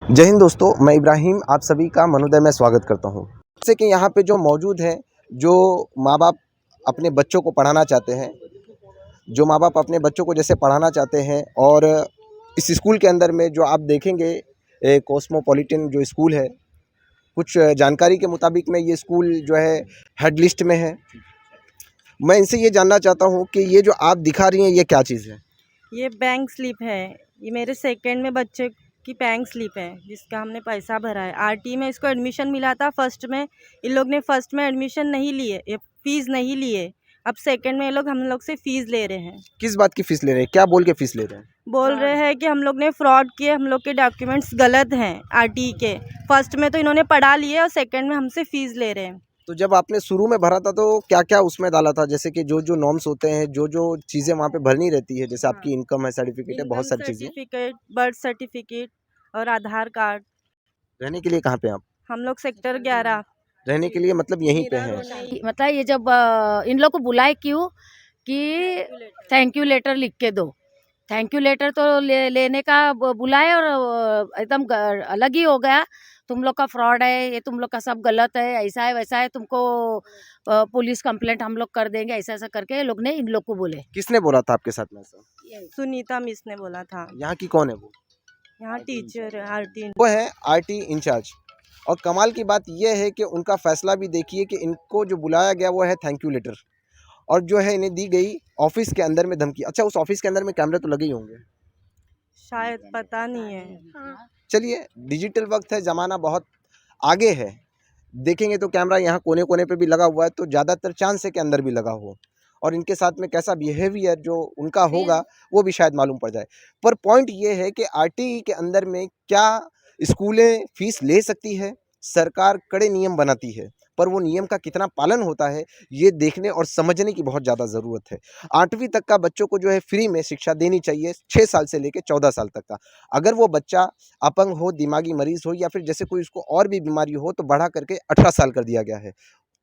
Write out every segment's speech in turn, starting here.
जय हिंद दोस्तों, मैं इब्राहिम आप सभी का मनोदय में स्वागत करता हूं। जैसे कि यहाँ पे जो मौजूद हैं, जो माँ-बाप अपने बच्चों को पढ़ाना चाहते हैं, जो माँ-बाप अपने बच्चों को जैसे पढ़ाना चाहते हैं और इस स्कूल के अंदर में जो आप देखेंगे कॉस्मोपॉलिटन जो स्कूल है, कुछ जानकारी के मुताबिक में ये स्कूल जो है हेड लिस्ट में है। मैं इनसे ये जानना चाहता हूँ कि ये जो आप दिखा रही हैं ये क्या चीज़ है? ये बैंक स्लिप है। ये मेरे सेकंड में बच्चे की बैंक स्लिप है जिसका हमने पैसा भरा है। आरटी में इसको एडमिशन मिला था। फर्स्ट में इन लोग ने फर्स्ट में एडमिशन नहीं लिए, ये फीस नहीं लिए। अब सेकंड में ये लोग हम लोग से फीस ले रहे हैं। किस बात की फ़ीस ले रहे हैं? क्या बोल के फ़ीस ले रहे हैं? बोल रहे हैं कि हम लोग ने फ्रॉड किए, हम लोग के डॉक्यूमेंट्स गलत हैं आरटी के। फर्स्ट में तो इन्होंने पढ़ा लिए और सेकंड में हमसे फीस ले रहे हैं। तो जब आपने शुरू में भरा था तो क्या-क्या उसमें डाला था? जैसे कि जो-जो नॉर्म्स होते हैं, जो-जो चीज़ें वहाँ पे भरनी रहती है, जैसे हाँ, आपकी इनकम है, सर्टिफ़िकेट है, बहुत इनकम सारी चीज़ें। सर्टिफिकेट, बर्थ सर्टिफिकेट और आधार कार्ड। रहने के लिए कहाँ पे हैं आप? हम लोग सेक्टर 11 रहने के लिए मतलब यहीं पे हैं। मतलब ये जब इन लोग को बुलाए क्यों कि थैंक यू लेटर लिख के दो। थैंक यू लेटर तो लेने का बुलाए और एकदम अलग ही हो गया। तुम लोग का फ्रॉड है, ये तुम लोग का सब गलत है, ऐसा है वैसा है, तुमको पुलिस कंप्लेंट हम लोग कर देंगे, ऐसा ऐसा करके लोग ने इन लोग को बोले। किसने बोला था आपके साथ में ऐसा? सुनीता मिस ने बोला था। यहाँ की कौन है वो? यहाँ टीचर है आरटी। वो है आरटी इंचार्ज। और कमाल की बात ये है कि उनका फैसला भी देखिए कि इनको जो बुलाया गया वो है थैंक यू लेटर, और जो है इन्हें दी गई ऑफ़िस के अंदर में धमकी। अच्छा, उस ऑफ़िस के अंदर में कैमरे तो लगे ही होंगे। शायद पता नहीं है। चलिए, डिजिटल वक़्त है, ज़माना बहुत आगे है। देखेंगे तो कैमरा यहाँ कोने-कोने पे भी लगा हुआ है, तो ज़्यादातर चांस है कि अंदर भी लगा हो और इनके साथ में कैसा बिहेवियर जो उनका होगा, वो भी शायद मालूम पड़ जाए। पर पॉइंट ये है कि आरटीई के अंदर में क्या स्कूलें फ़ीस ले सकती है? सरकार कड़े नियम बनाती है, पर वो नियम का कितना पालन होता है, ये देखने और समझने की बहुत ज़्यादा ज़रूरत है। 8वीं तक का बच्चों को जो है फ्री में शिक्षा देनी चाहिए, 6 साल से लेके 14 साल तक का। अगर वो बच्चा अपंग हो, दिमागी मरीज़ हो या फिर जैसे कोई उसको और भी बीमारी हो तो बढ़ा करके 18 साल कर दिया गया है,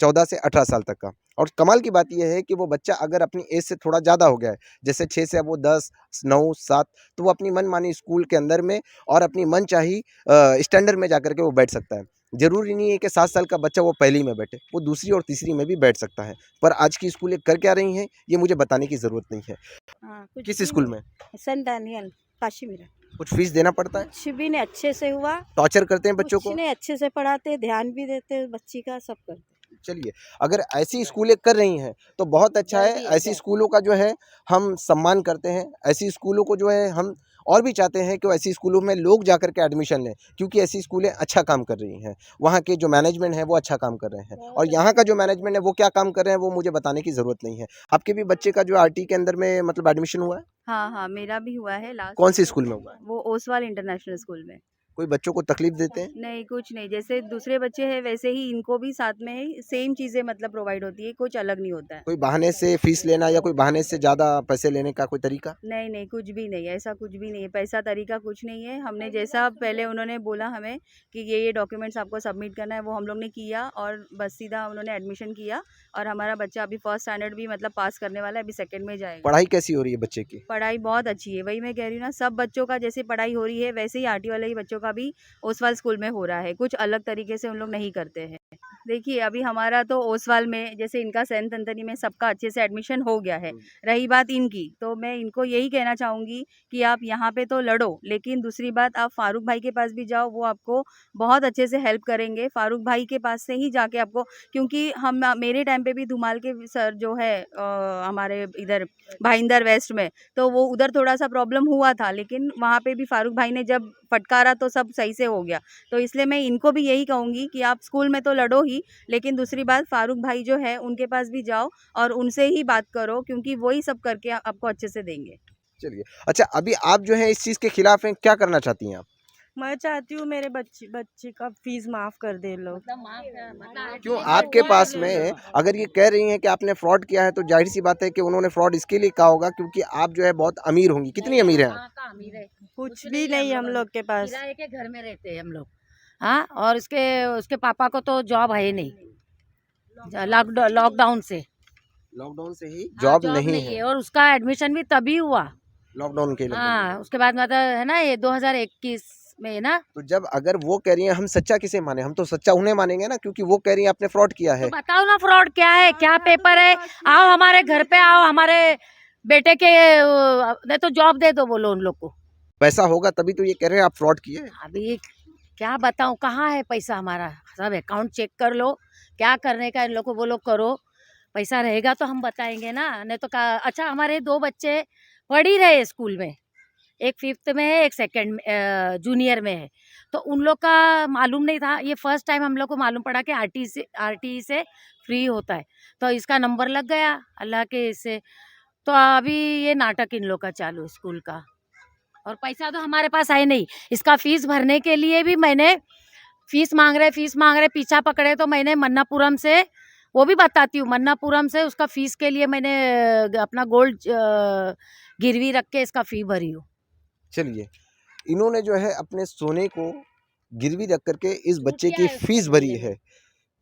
14 से 18 साल तक का। और कमाल की बात ये है कि वो बच्चा अगर अपनी एज से थोड़ा ज़्यादा हो गया है, जैसे 6 से अब वो 10, 9, 7, तो वो अपनी मनमानी स्कूल के अंदर में और अपनी मनचाही स्टैंडर्ड में जाकर के वो बैठ सकता है। ज़रूरी नहीं है कि 7 साल का बच्चा वो पहली में बैठे, वो दूसरी और तीसरी में भी बैठ सकता है। पर आज की स्कूलें कर क्या रही हैं, ये मुझे बताने की ज़रूरत नहीं है। हाँ, कुछ किस भी स्कूल में? नहीं। Saint Daniel Kashimira. कुछ फ़ीस देना पड़ता है? कुछ भी नहीं, अच्छे से हुआ। टॉर्चर करते हैं बच्चों कुछ को? नहीं, अच्छे से पढ़ाते, ध्यान भी देते बच्ची का, सब करते। चलिए, अगर ऐसी स्कूलें कर रही हैं, तो बहुत अच्छा है। जल्दी ऐसी स्कूलों का जो है हम सम्मान करते हैं। ऐसी स्कूलों को जो है हम और भी चाहते हैं कि ऐसी स्कूलों में लोग जाकर के एडमिशन लें, क्योंकि ऐसी स्कूलें अच्छा काम कर रही हैं। वहाँ के जो मैनेजमेंट है वो अच्छा काम कर रहे हैं और यहाँ का जो मैनेजमेंट है वो क्या काम कर रहे हैं वो मुझे बताने की ज़रूरत नहीं है। आपके भी बच्चे का जो आरटी के अंदर में मतलब एडमिशन हुआ है? हाँ हाँ, मेरा भी हुआ है लास्ट। कौन-सी स्कूल में हुआ है? वो ओसवाल इंटरनेशनल स्कूल में। कोई बच्चों को तकलीफ देते हैं? नहीं, कुछ नहीं, जैसे दूसरे बच्चे हैं वैसे ही इनको भी साथ में ही सेम चीज़ें मतलब प्रोवाइड होती है, कुछ अलग नहीं होता है। कोई बहाने से फीस लेना या कोई बहाने से ज़्यादा पैसे लेने का कोई तरीका? नहीं नहीं, कुछ भी नहीं, ऐसा कुछ भी नहीं है, पैसा तरीका कुछ नहीं है। हमने जैसा पहले उन्होंने बोला हमें कि ये डॉक्यूमेंट्स आपको सबमिट करना है, वो हम लोग ने किया और बस सीधा उन्होंने एडमिशन किया और हमारा बच्चा अभी फर्स्ट स्टैंडर्ड भी मतलब पास करने वाला है, अभी सेकंड में जाएगा। पढ़ाई कैसी हो रही है बच्चे की? पढ़ाई बहुत अच्छी है, वही मैं कह रही हूँ ना, सब बच्चों का जैसे पढ़ाई हो रही है वैसे ही आरटी वाले ही बच्चों का भी ओसवाल स्कूल में हो रहा है, कुछ अलग तरीके से उन लोग नहीं करते हैं। देखिए अभी हमारा तो ओसवाल में जैसे इनका सेंट एंथनी में सबका अच्छे से एडमिशन हो गया है। रही बात इनकी, तो मैं इनको यही कहना चाहूँगी कि आप यहाँ पे तो लड़ो, लेकिन दूसरी बात आप फारूक भाई के पास भी जाओ, वो आपको बहुत अच्छे से हेल्प करेंगे। फारूक भाई के पास से ही जाके आपको, क्योंकि हम मेरे टाइम पे भी धुमाल के सर जो है हमारे इधर भाईंदर वेस्ट में, तो वो उधर थोड़ा सा प्रॉब्लम हुआ था, लेकिन वहाँ पे भी फारूक भाई ने जब फटकारा तो सब सही से हो गया। तो इसलिए मैं इनको भी यही कहूँगी कि आप स्कूल में तो लड़ो ही, लेकिन दूसरी बात फारूक भाई जो है उनके पास भी जाओ और उनसे ही बात करो, क्योंकि वही सब करके आपको अच्छे से देंगे। चलिए, अच्छा अभी आप जो है इस चीज़ के खिलाफ हैं, क्या करना चाहती हैं आप? मैं चाहती हूँ मेरे बच्चे का फीस माफ कर दे लोग। क्यों आपके पास में अगर ये कह रही हैं कि आपने फ्रॉड किया है तो जाहिर सी बात है कि उन्होंने फ्रॉड इसके लिए कहा होगा क्योंकि आप जो है बहुत अमीर होंगी। कितनी अमीर हैं आप? कुछ भी नहीं हम लोग के पास। किराए के घर में रहते हैं हम लोग। हाँ, और उसके पापा को तो जॉब है ही नहीं, लॉकडाउन से। लॉकडाउन से ही हाँ, जॉब नहीं है। और उसका एडमिशन भी तभी हुआ। लॉकडाउन के लिए। हाँ, उसके बाद मतलब है ना, ये 2021 में ना। तो जब अगर वो कह रही हैं हम सच्चा किसे माने, हम तो सच्चा उन्हें मानेंगे ना, क्योंकि वो कह रही हैं आपने फ्रॉड किया है। तो बताओ ना फ्रॉड क्या है, क्या पेपर है। आओ हमारे घर पे, आओ हमारे बेटे के नहीं तो जॉब दे दो बोलो उन लोग को। पैसा होगा तभी तो ये कह रहे हैं आप फ्रॉड किए। अभी क्या बताऊं, कहाँ है पैसा हमारा, सब अकाउंट चेक कर लो, क्या करने का इन लोग को वो लोग करो, पैसा रहेगा तो हम बताएंगे ना, नहीं तो अच्छा हमारे 2 बच्चे पढ़ ही रहे स्कूल में, एक 5th में है, एक 2nd जूनियर में है, तो उन लोग का मालूम नहीं था। ये फर्स्ट टाइम हम लोग को मालूम पड़ा कि आरटीई से फ्री होता है, तो इसका नंबर लग गया अल्लाह के इससे। तो अभी ये नाटक इन लोग का चालू स्कूल का, और पैसा तो हमारे पास है नहीं। इसका फीस भरने के लिए भी मैंने फीस मांग रहे पीछा पकड़े, तो मैंने मन्नापुरम से, वो भी बताती हूँ, मन्नापुरम से उसका फीस के लिए मैंने अपना गोल्ड गिरवी रख के इसका फी भरी हूँ। चलिए, इन्होंने जो है अपने सोने को गिरवी रख करके इस बच्चे क्या की है उसका फीस भरी गिरवी? है।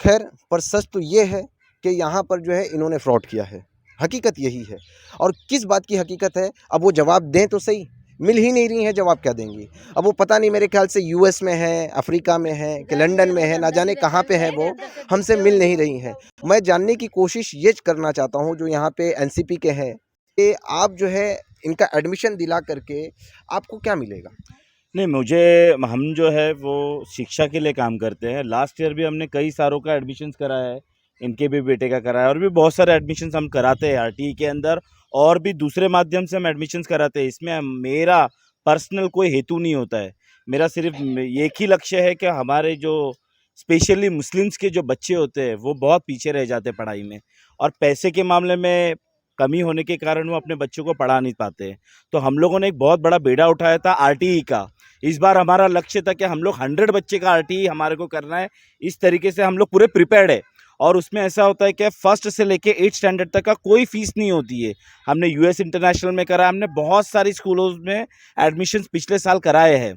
खैर, पर सच तो ये है कि यहाँ पर जो है इन्होंने फ्रॉड किया है। हकीकत यही है। और किस बात की हकीकत है, अब वो जवाब दें तो सही, मिल ही नहीं रही हैं, जवाब क्या देंगी। अब वो पता नहीं, मेरे ख्याल से यूएस में है, अफ्रीका में है कि लंदन में है, ना जाने कहाँ पे है, वो हमसे मिल नहीं रही हैं। मैं जानने की कोशिश ये करना चाहता हूँ जो यहाँ पे एनसीपी के हैं, कि आप जो है इनका एडमिशन दिला करके आपको क्या मिलेगा। नहीं, हम जो है वो शिक्षा के लिए काम करते हैं। लास्ट ईयर भी हमने कई सारों का एडमिशन्स कराया है, इनके भी बेटे का कराया, और भी बहुत सारे एडमिशन्स हम कराते हैं आरटीई के अंदर, और भी दूसरे माध्यम से हम एडमिशन्स कराते हैं। इसमें मेरा पर्सनल कोई हेतु नहीं होता है। मेरा सिर्फ एक ही लक्ष्य है कि हमारे जो स्पेशली मुस्लिम्स के जो बच्चे होते हैं वो बहुत पीछे रह जाते हैं पढ़ाई में, और पैसे के मामले में कमी होने के कारण वो अपने बच्चों को पढ़ा नहीं पाते हैं। तो हम लोगों ने एक बहुत बड़ा बेड़ा उठाया था आरटीई का। इस बार हमारा लक्ष्य था कि हम लोग 100 बच्चे का आरटीई हमारे को करना है। इस तरीके से हम लोग पूरे प्रिपेयर्ड है, और उसमें ऐसा होता है कि फर्स्ट से लेके 8th स्टैंडर्ड तक का कोई फीस नहीं होती है। हमने यूएस इंटरनेशनल में करा, हमने बहुत सारी स्कूलों में एडमिशन्स पिछले साल कराए हैं,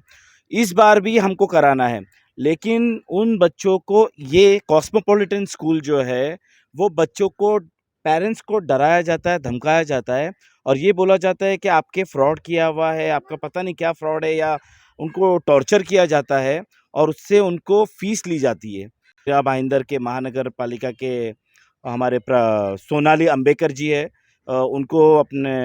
इस बार भी हमको कराना है। लेकिन उन बच्चों को, ये कॉस्मोपॉलिटन स्कूल जो है, वो बच्चों को, पेरेंट्स को डराया जाता है, धमकाया जाता है, और ये बोला जाता है कि आपके फ्रॉड किया हुआ है, आपका पता नहीं क्या फ्रॉड है, या उनको टॉर्चर किया जाता है, और उससे उनको फीस ली जाती है। या भाईंदर के महानगर पालिका के हमारे सोनाली अंबेकर जी है, उनको अपने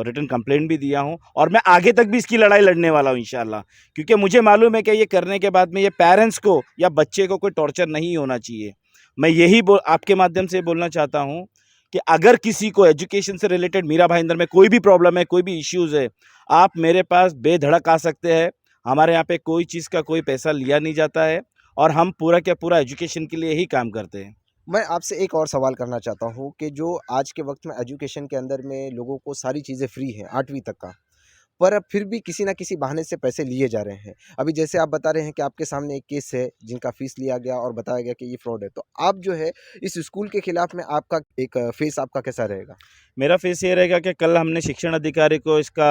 रिटन कंप्लेंट भी दिया हूँ, और मैं आगे तक भी इसकी लड़ाई लड़ने वाला हूँ इंशाल्लाह, क्योंकि मुझे मालूम है कि ये करने के बाद में ये पेरेंट्स को या बच्चे को कोई टॉर्चर नहीं होना चाहिए। मैं यही आपके माध्यम से बोलना चाहता हूँ कि अगर किसी को एजुकेशन से रिलेटेड मीरा भाईंदर में कोई भी प्रॉब्लम है, कोई भी इश्यूज़ है, आप मेरे पास बेधड़क आ सकते हैं। हमारे यहाँ पे कोई चीज़ का कोई पैसा लिया नहीं जाता है, और हम पूरा क्या पूरा एजुकेशन के लिए ही काम करते हैं। मैं आपसे एक और सवाल करना चाहता हूँ कि जो आज के वक्त में एजुकेशन के अंदर में लोगों को सारी चीज़ें फ्री हैं 8वीं तक का, पर अब फिर भी किसी ना किसी बहाने से पैसे लिए जा रहे हैं। अभी जैसे आप बता रहे हैं कि आपके सामने एक केस है जिनका फीस लिया गया और बताया गया कि ये फ्रॉड है, तो आप जो है इस स्कूल के खिलाफ में आपका एक फेस आपका कैसा रहेगा। मेरा फेस ये रहेगा कि कल हमने शिक्षण अधिकारी को इसका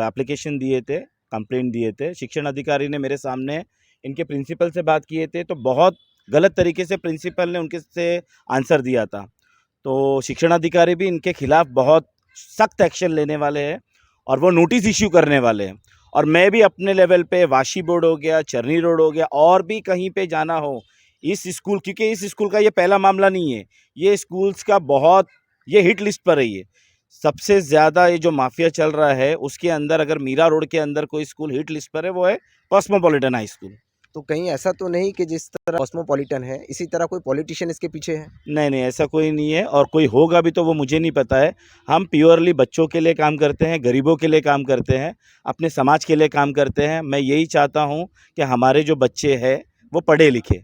एप्लीकेशन दिए थे, कंप्लेंट दिए थे। शिक्षण अधिकारी ने मेरे सामने इनके प्रिंसिपल से बात किए थे, तो बहुत गलत तरीके से प्रिंसिपल ने उनके से आंसर दिया था। तो शिक्षण अधिकारी भी इनके खिलाफ बहुत सख्त एक्शन लेने वाले हैं, और वो नोटिस इश्यू करने वाले हैं। और मैं भी अपने लेवल पे वाशी बोर्ड हो गया, चरनी रोड हो गया, और भी कहीं पे जाना हो इस स्कूल, क्योंकि इस स्कूल का ये पहला मामला नहीं है, ये स्कूल्स का बहुत, ये हिट लिस्ट पर है। ये सबसे ज़्यादा ये जो माफिया चल रहा है उसके अंदर, अगर मीरा रोड के अंदर कोई स्कूल हिट लिस्ट पर है, वो है कॉस्मोपॉलिटन हाई स्कूल। तो कहीं ऐसा तो नहीं कि जिस तरह कॉस्मोपॉलिटन है इसी तरह कोई पॉलिटिशियन इसके पीछे है। नहीं नहीं, ऐसा कोई नहीं है, और कोई होगा भी तो वो मुझे नहीं पता है। हम प्योरली बच्चों के लिए काम करते हैं, गरीबों के लिए काम करते हैं, अपने समाज के लिए काम करते हैं। मैं यही चाहता हूँ कि हमारे जो बच्चे हैं वो पढ़े लिखे,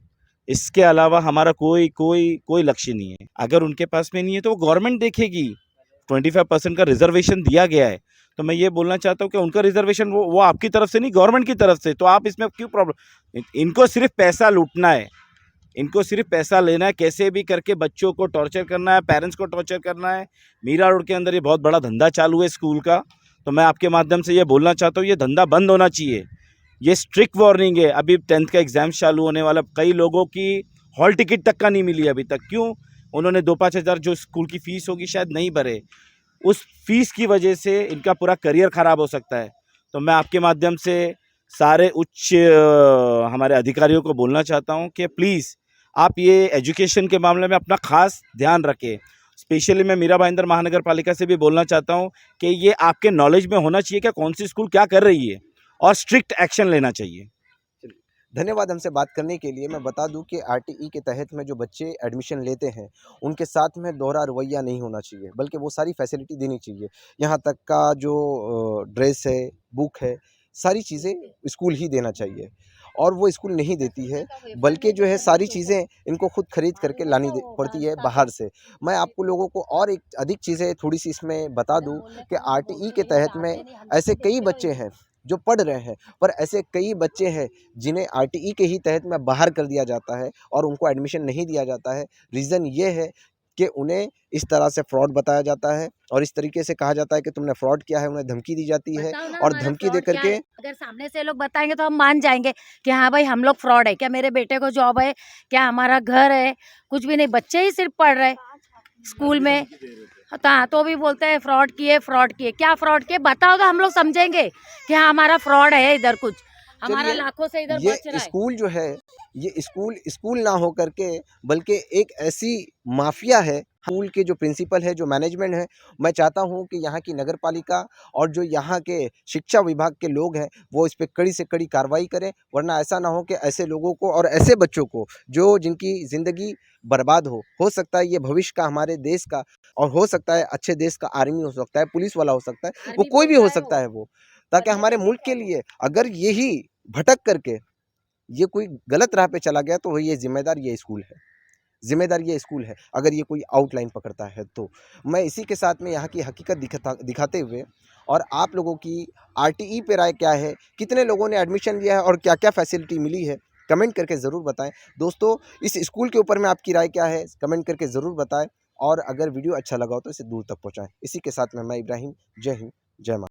इसके अलावा हमारा कोई लक्ष्य नहीं है। अगर उनके पास में नहीं है तो वो गवर्नमेंट देखेगी। 25% का रिजर्वेशन दिया गया है, तो मैं ये बोलना चाहता हूँ कि उनका रिजर्वेशन वो आपकी तरफ से नहीं, गवर्नमेंट की तरफ से, तो आप इसमें क्यों प्रॉब्लम। इनको सिर्फ पैसा लूटना है, इनको सिर्फ पैसा लेना है, कैसे भी करके बच्चों को टॉर्चर करना है, पेरेंट्स को टॉर्चर करना है। मीरा रोड के अंदर ये बहुत बड़ा धंधा चालू है स्कूल का, तो मैं आपके माध्यम से ये बोलना चाहता हूँ ये धंधा बंद होना चाहिए। ये स्ट्रिक्ट वार्निंग है। अभी 10th का एग्ज़ाम चालू होने वाला, कई लोगों की हॉल टिकट तक का नहीं मिली अभी तक। क्यों? उन्होंने 2-5 हज़ार जो स्कूल की फ़ीस होगी शायद नहीं भरे, उस फीस की वजह से इनका पूरा करियर ख़राब हो सकता है। तो मैं आपके माध्यम से सारे उच्च हमारे अधिकारियों को बोलना चाहता हूँ कि प्लीज़ आप ये एजुकेशन के मामले में अपना खास ध्यान रखें। स्पेशली मैं मीरा भाईंदर महानगर पालिका से भी बोलना चाहता हूँ कि ये आपके नॉलेज में होना चाहिए कि कौन सी स्कूल क्या कर रही है और स्ट्रिक्ट एक्शन लेना चाहिए। धन्यवाद हमसे बात करने के लिए। मैं बता दूं कि आरटीई के तहत में जो बच्चे एडमिशन लेते हैं उनके साथ में दोहरा रवैया नहीं होना चाहिए, बल्कि वो सारी फैसिलिटी देनी चाहिए। यहाँ तक का जो ड्रेस है, बुक है, सारी चीज़ें स्कूल ही देना चाहिए, और वो स्कूल नहीं देती है, बल्कि जो है सारी चीज़ें इनको खुद खरीद करके लानी पड़ती है बाहर से। मैं आपको लोगों को और एक अधिक चीज़ें थोड़ी सी इसमें बता दूं कि आरटीई के तहत में ऐसे कई बच्चे हैं जो पढ़ रहे हैं, पर ऐसे कई बच्चे हैं जिन्हें आरटीई के ही तहत में बाहर कर दिया जाता है और उनको एडमिशन नहीं दिया जाता है। रीज़न ये है कि उन्हें इस तरह से फ्रॉड बताया जाता है और इस तरीके से कहा जाता है कि तुमने फ्रॉड किया है, उन्हें धमकी दी जाती है, बताओ ना और हमारा धमकी दे फ्रॉड क्या करके है। अगर सामने से लोग बताएंगे तो हम मान जाएंगे कि हाँ भाई हम लोग फ्रॉड है। क्या मेरे बेटे को जॉब है, क्या हमारा घर है, कुछ भी नहीं। बच्चे ही सिर्फ पढ़ रहे स्कूल में, हाँ तो भी बोलते हैं फ्रॉड किए। क्या फ्रॉड किए बताओ तो हम लोग समझेंगे कि हाँ हमारा फ्रॉड है इधर कुछ, हमारा चलिए, लाखों से इधर ये बच रहा है। स्कूल जो है, ये स्कूल ना हो करके बल्कि एक ऐसी माफिया है। स्कूल के जो प्रिंसिपल है, जो मैनेजमेंट है, मैं चाहता हूं कि यहाँ की नगर पालिका और जो यहाँ के शिक्षा विभाग के लोग हैं वो इस पे कड़ी से कड़ी कार्रवाई करें, वरना ऐसा ना हो कि ऐसे लोगों को और ऐसे बच्चों को जो जिनकी ज़िंदगी बर्बाद हो सकता है ये भविष्य का हमारे देश का, और हो सकता है अच्छे देश का आर्मी हो सकता है, पुलिस वाला हो सकता है, वो आर्मी कोई भी बोलता हो है सकता वो, है वो, ताकि पर हमारे नहीं मुल्क के बोलता है वो। लिए अगर यही भटक करके ये कोई गलत राह पे चला गया तो ये ज़िम्मेदार ये स्कूल है। ज़िम्मेदार ये स्कूल है, अगर ये कोई आउटलाइन पकड़ता है तो। मैं इसी के साथ में यहाँ की हकीकत दिखाते हुए, और आप लोगों की आरटीई पे राय क्या है, कितने लोगों ने एडमिशन लिया है और क्या-क्या फैसिलिटी मिली है, कमेंट करके ज़रूर बताएँ। दोस्तों, इस स्कूल के ऊपर में आपकी राय क्या है, कमेंट करके ज़रूर बताएँ, और अगर वीडियो अच्छा लगा हो तो इसे दूर तक पहुँचाएँ। इसी के साथ में मैं इब्राहिम, जय हिंद, जय माँ।